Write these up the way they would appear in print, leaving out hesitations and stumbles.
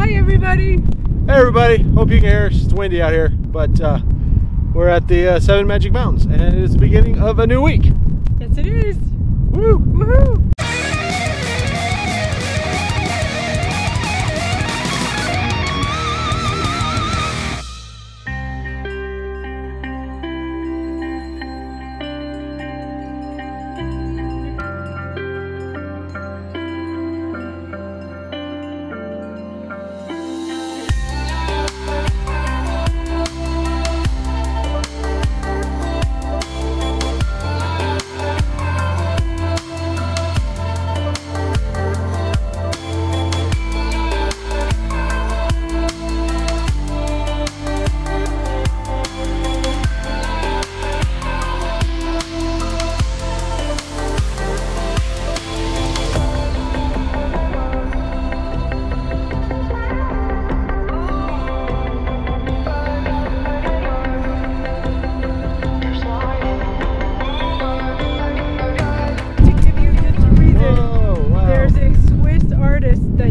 Hi everybody! Hey everybody, hope you can hear us. It's windy out here, but we're at the 7 Magic Mountains, and it is the beginning of a new week. Yes it is! Woo! Woohoo!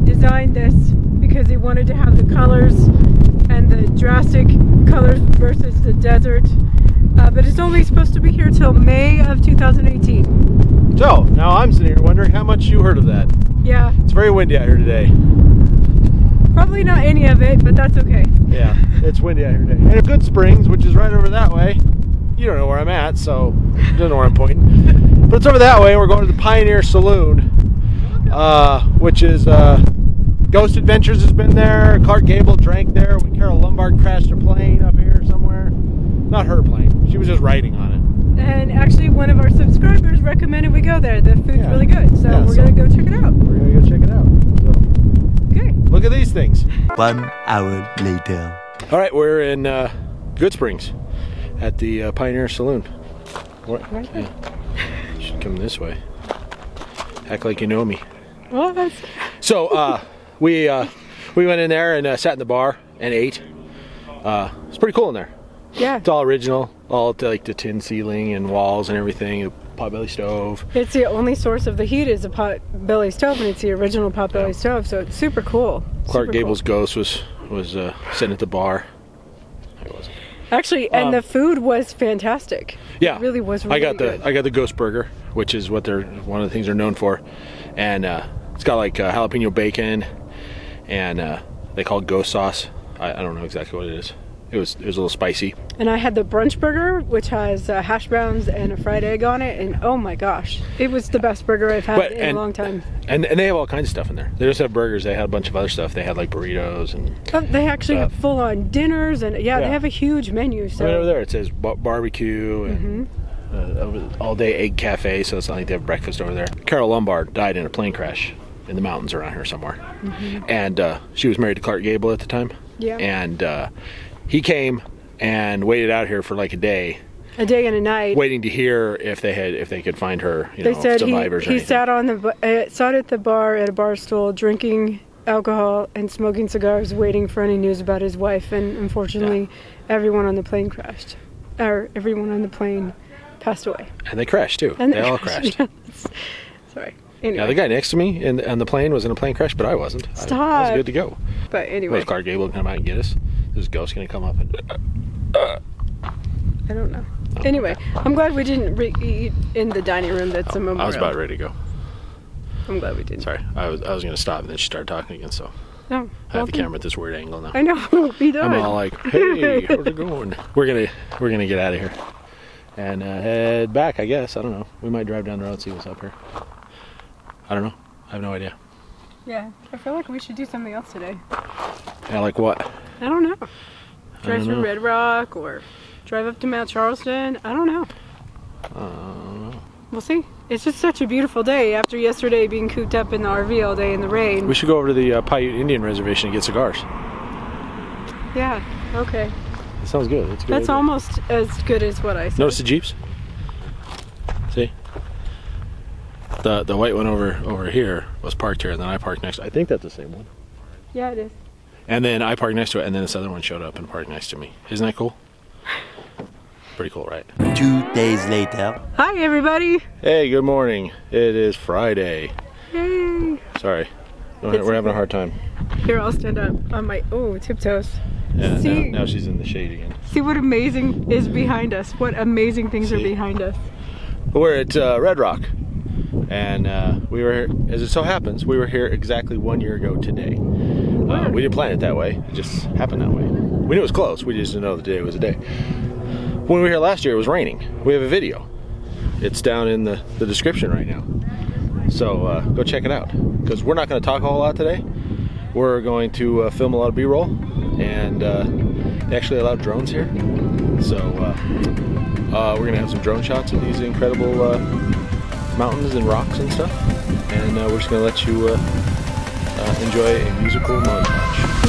Designed this because he wanted to have the colors and the drastic colors versus the desert, but it's only supposed to be here till May of 2018. So now I'm sitting here wondering how much you heard of that. Yeah, it's very windy out here today. Probably not any of it, but that's okay. Yeah, it's windy out here today. And Good Springs, which is right over that way. You don't know where I'm at, so you don't know where I'm pointing. But it's over that way. We're going to the Pioneer Saloon, which is Ghost Adventures has been there. Clark Gable drank there when Carol Lombard crashed her plane up here somewhere. Not her plane. She was just riding on it. And actually, one of our subscribers recommended we go there. The food's really good, so we're gonna go check it out. We're gonna go check it out. So, okay. Look at these things. 1 hour later. All right, we're in Good Springs at the Pioneer Saloon. Right there. You should come this way. Act like you know me. Well, that's... So we went in there and sat in the bar and ate. It's pretty cool in there. Yeah. It's all original, all like the tin ceiling and walls and everything. A potbelly stove. It's the only source of the heat is a potbelly stove, and it's the original potbelly stove, so it's super cool. Clark Gable's ghost was sitting at the bar. I wasn't. Actually, and the food was fantastic. Yeah, it really was. Really good. I got the ghost burger, which is what one of the things they're known for, and it's got like jalapeno bacon, and they call it ghost sauce. I don't know exactly what it is. It was a little spicy. And I had the brunch burger, which has hash browns and a fried egg on it, and oh my gosh, it was the best burger I've had in a long time. And they have all kinds of stuff in there. They just have burgers. They had a bunch of other stuff. They had like burritos and. They actually have full-on dinners, and yeah, they have a huge menu. So right over there it says barbecue and all-day egg cafe. So it's not like they have breakfast over there. Carol Lombard died in a plane crash in the mountains around here somewhere, and she was married to Clark Gable at the time. Yeah. And he came and waited out here for like a day and a night, waiting to hear if they could find her. They said he sat at the bar at a bar stool drinking alcohol and smoking cigars, waiting for any news about his wife. And unfortunately, everyone on the plane crashed, or everyone on the plane passed away. And they crashed too. They all crashed. Sorry. Anyway. Yeah, the guy next to me on the plane was in a plane crash, but I wasn't. Stop. I was good to go. But anyway. Was Clark Gable come out and get us? Is ghost gonna come up and? I don't know. Anyway, I'm glad we didn't eat in the dining room. That's a memorial. I was about ready to go. I'm glad we didn't. Sorry, I was gonna stop and then she started talking again. So I have the camera at this weird angle now. I know. Be done. I'm all like, hey, how's it going? We're gonna get out of here and head back. I guess. I don't know. We might drive down the road and see what's up here. I don't know. I have no idea. Yeah, I feel like we should do something else today. Yeah, like what? I don't know. Drive through Red Rock or drive up to Mount Charleston. I don't know. We'll see. It's just such a beautiful day after yesterday being cooped up in the RV all day in the rain. We should go over to the Paiute Indian Reservation and get cigars. Yeah, okay. That sounds good. That's good. That's almost as good as what I said. Notice the Jeeps? See? The white one over here was parked here, and then I parked next to it. I think that's the same one. Yeah, it is. And then I parked next to it, and then this other one showed up and parked next to me. Isn't that cool? Pretty cool, right? 2 days later. Hi, everybody. Hey, good morning. It is Friday. Yay. Sorry. We're having a hard time. Here, I'll stand up on my tiptoes. Yeah, See, now she's in the shade again. See what amazing is behind us. What amazing things are behind us. We're at Red Rock, and we were here, as it so happens, we were here exactly 1 year ago today. We didn't plan it that way, it just happened that way. We knew it was close, we just didn't know the day was a day. When we were here last year, it was raining. We have a video. It's down in the description right now. So go check it out, because we're not going to talk a whole lot today. We're going to film a lot of B-roll, and they actually allow drones here. So we're going to have some drone shots of these incredible mountains and rocks and stuff. And we're just going to let you enjoy a musical montage.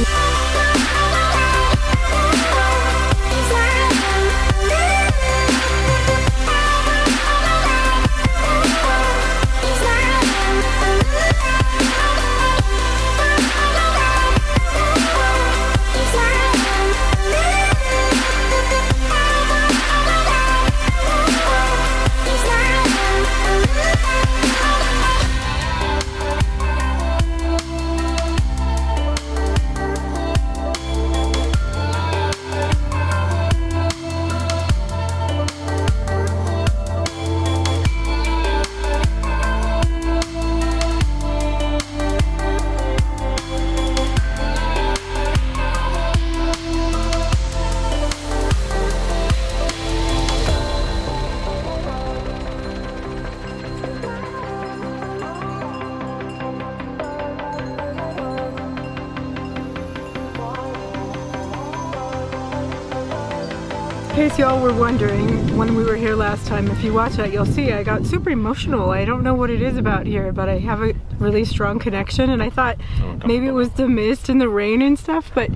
In case y'all were wondering, when we were here last time, if you watch that, you'll see I got super emotional. I don't know what it is about here, but I have a really strong connection, and I thought maybe it was the mist and the rain and stuff, but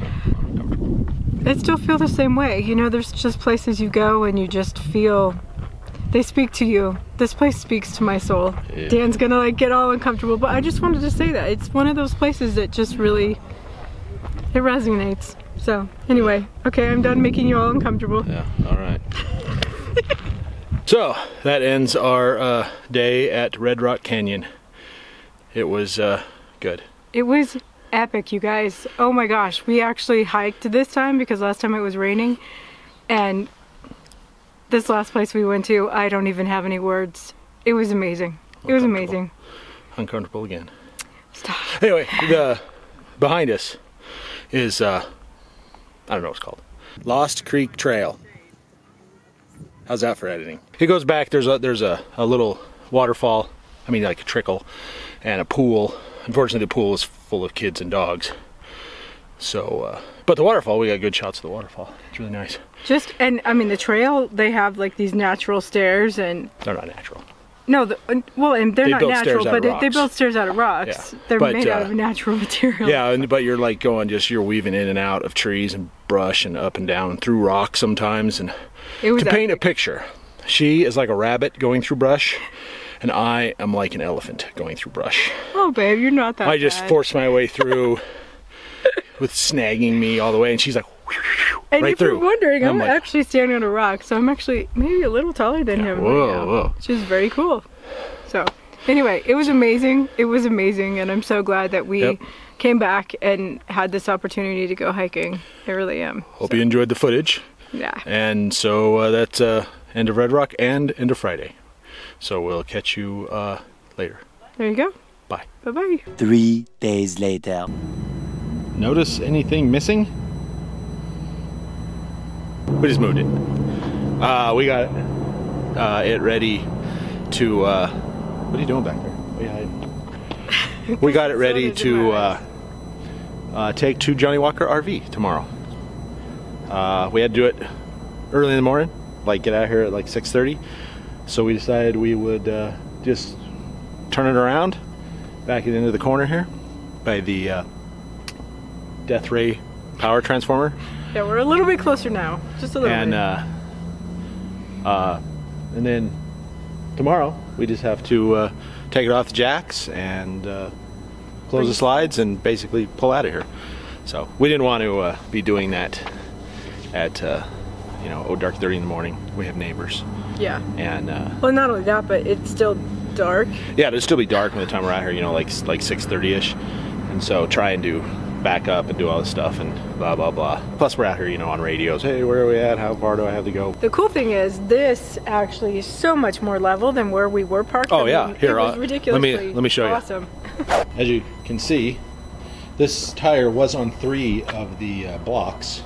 I still feel the same way. You know, there's just places you go and you just feel, they speak to you. This place speaks to my soul. Yeah. Dan's gonna like get all uncomfortable, but I just wanted to say that. It's one of those places that just really, it resonates. So anyway, okay, I'm done making you all uncomfortable. Yeah, all right. So that ends our day at Red Rock Canyon. It was good. It was epic, you guys. Oh my gosh, we actually hiked this time because last time it was raining, and this last place we went to, I don't even have any words. It was amazing. It was amazing. Uncomfortable again. Stop. Anyway, the behind us is I don't know what it's called. Lost Creek Trail. How's that for editing? It goes back, there's a little waterfall, I mean like a trickle, and a pool. Unfortunately the pool is full of kids and dogs. But the waterfall, we got good shots of the waterfall. It's really nice. And I mean the trail, they have like these natural stairs, and they're not natural. No, and they're not natural, but they built stairs out of rocks. Yeah. They're made out of natural material. Yeah, but you're like you're weaving in and out of trees and brush and up and down through rocks sometimes. And to paint a picture, she is like a rabbit going through brush, and I am like an elephant going through brush. Oh, babe, you're not that bad. I just force my way through with snagging me all the way, and she's like, and right if through. You're wondering, I'm actually standing on a rock, so I'm actually maybe a little taller than him right now, which is very cool. So anyway, it was amazing. It was amazing, and I'm so glad that we came back and had this opportunity to go hiking. I really am. Hope you enjoyed the footage. Yeah. And so that's end of Red Rock and end of Friday. So we'll catch you later. There you go. Bye. Bye-bye. 3 days later. Notice anything missing? We just moved it. We got it ready to, what are you doing back there? What are you hiding? We got it ready to take to Johnnie Walker RV tomorrow. We had to do it early in the morning, like get out here at like 6:30. So we decided we would just turn it around, back it into the corner here by the Death Ray power transformer. Yeah, we're a little bit closer now, just a little bit. And then tomorrow we just have to take it off the jacks and close the slides and basically pull out of here. So we didn't want to be doing that at you know, dark 30 in the morning. We have neighbors. Yeah. And well, not only that, but it's still dark. Yeah, it'll still be dark by the time we're out here. You know, like 6:30ish. And so try and do back up and do all this stuff and blah, blah, blah. Plus we're out here, you know, on radios. Hey, where are we at? How far do I have to go? The cool thing is this actually is so much more level than where we were parked. Oh, yeah. Here, it was ridiculously let me show you. Awesome. As you can see, this tire was on 3 of the blocks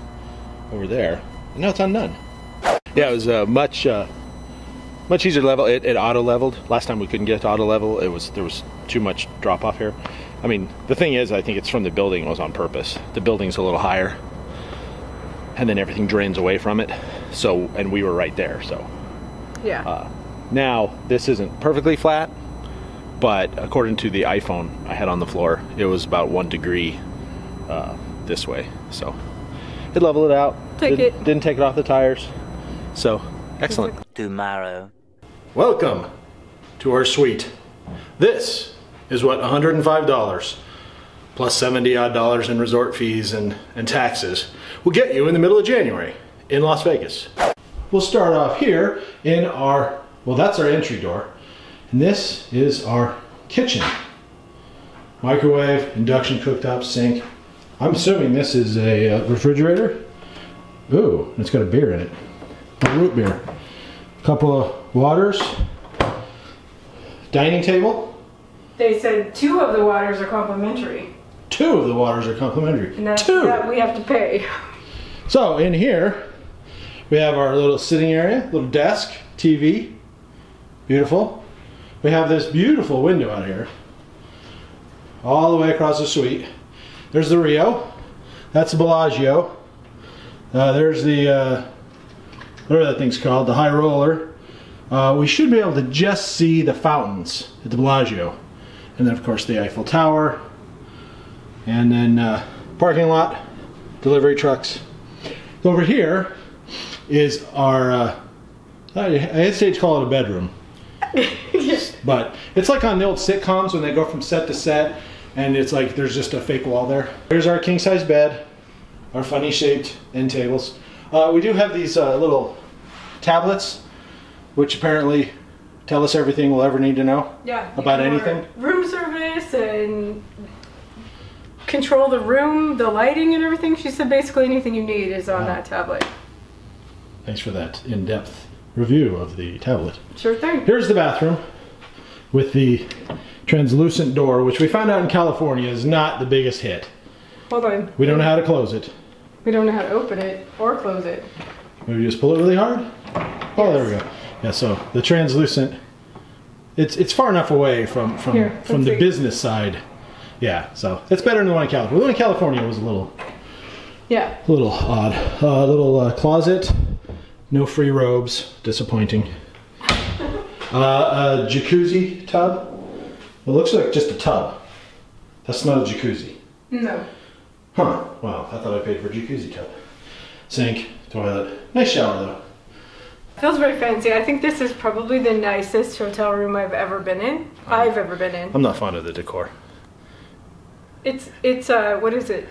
over there, and now it's on none. Yeah, it was much easier to level. It auto leveled. Last time we couldn't get it to auto level. There was too much drop off here. I mean, the thing is, I think it's from the building. It was on purpose. The building's a little higher, and then everything drains away from it. So, and we were right there. So, yeah. Now this isn't perfectly flat, but according to the iPhone I had on the floor, it was about 1 degree this way. So it leveled it out. Didn't take it off the tires. So excellent. Tomorrow. Welcome to our suite. This is what $105 plus $70 odd in resort fees and taxes will get you in the middle of January in Las Vegas. We'll start off here in our, well, that's our entry door. And this is our kitchen. Microwave, induction cooktop, sink. I'm assuming this is a refrigerator. Ooh, it's got a beer in it. A root beer. A couple of waters. Dining table. They said 2 of the waters are complimentary. 2 of the waters are complimentary. And that's 2! that we have to pay. So in here, we have our little sitting area, little desk, TV. Beautiful. We have this beautiful window out here. All the way across the suite. There's the Rio. That's the Bellagio. There's the, whatever that thing's called, the high roller. We should be able to just see the fountains at the Bellagio. And then of course the Eiffel Tower. And then parking lot, delivery trucks. Over here is our, I'd say to call it a bedroom. But it's like on the old sitcoms when they go from set to set and it's like there's just a fake wall there. Here's our king size bed, our funny shaped end tables. We do have these little tablets which apparently tell us everything we'll ever need to know about anything. Room service and control the room, the lighting and everything. She said basically anything you need is on that tablet. Thanks for that in-depth review of the tablet. Sure thing. Here's the bathroom with the translucent door, which we found out in California is not the biggest hit. Hold on. We don't know how to close it. We don't know how to open it or close it. Maybe just pull it really hard? Oh, there we go. Yeah, so the translucent, it's far enough away from the business side. Yeah, so it's better than the one in California. The one in California was a little odd. Little closet, no free robes, disappointing. A jacuzzi tub. It looks like just a tub. That's not a jacuzzi. No. Huh, wow, I thought I paid for a jacuzzi tub. Sink, toilet, nice shower though. Feels very fancy. I think this is probably the nicest hotel room I've ever been in. I'm not fond of the decor. It's what is it?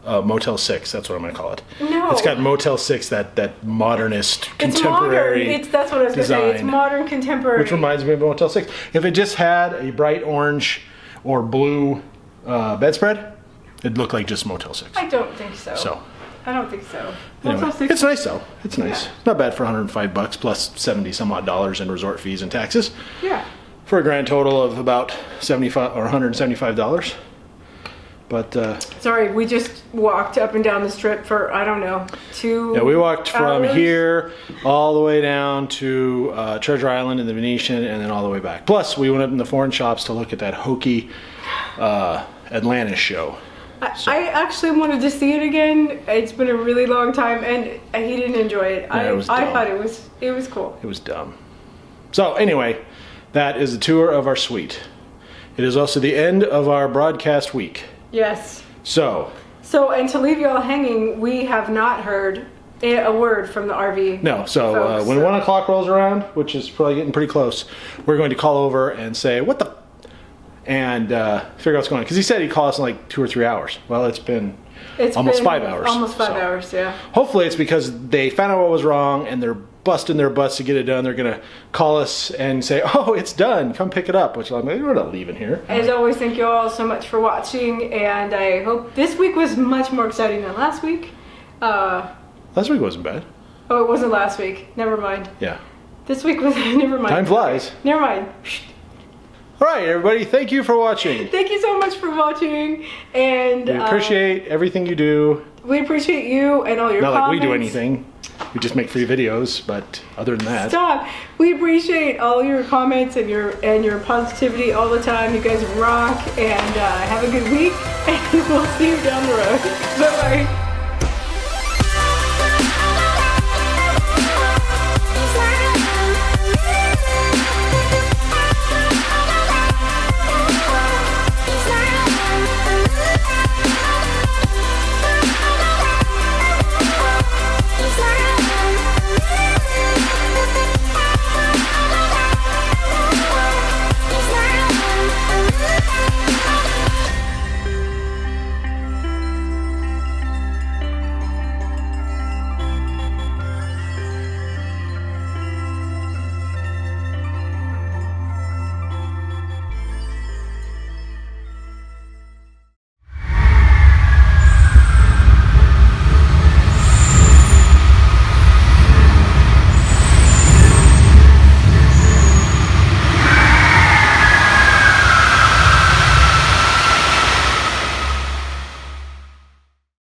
Motel 6, that's what I'm gonna call it. No. It's got Motel 6, that modernist, contemporary It's modern. That's what I was gonna say. It's modern, contemporary. Which reminds me of Motel 6. If it just had a bright orange or blue bedspread, it'd look like just Motel 6. I don't think so. I don't think so. Anyway, it's nice though. It's nice. Yeah. Not bad for $105 plus 70 some odd dollars in resort fees and taxes. Yeah. For a grand total of about $75 or $175. But sorry, we just walked up and down the strip for I don't know 2 Yeah, we walked from hours? here all the way down to Treasure Island and the Venetian, and then all the way back. Plus, we went up in the foreign shops to look at that hokey Atlantis show. I actually wanted to see it again. It's been a really long time, and he didn't enjoy it. Yeah, I thought it was cool. It was dumb. So anyway, that is the tour of our suite. It is also the end of our broadcast week. Yes. So, and to leave you all hanging, we have not heard a word from the RV. No, so when 1 o'clock rolls around, which is probably getting pretty close, we're going to call over and say, what the and figure out what's going on. Because he said he'd call us in like 2 or 3 hours. Well, it's been almost 5 hours. Almost 5 hours, yeah. Hopefully it's because they found out what was wrong and they're busting their butts to get it done. They're gonna call us and say, oh, it's done, come pick it up, which I'm like, we're not leaving here. As always, thank you all so much for watching, and I hope this week was much more exciting than last week. Last week wasn't bad. Oh, it wasn't last week. Never mind. Yeah. This week was, never mind. Time flies. Never mind. All right, everybody, thank you for watching. Thank you so much for watching, and we appreciate everything you do. We appreciate you and all your comments. Not like we do anything. We just make free videos, but other than that. Stop. We appreciate all your comments and your positivity all the time. You guys rock, and have a good week, and we'll see you down the road. Bye-bye.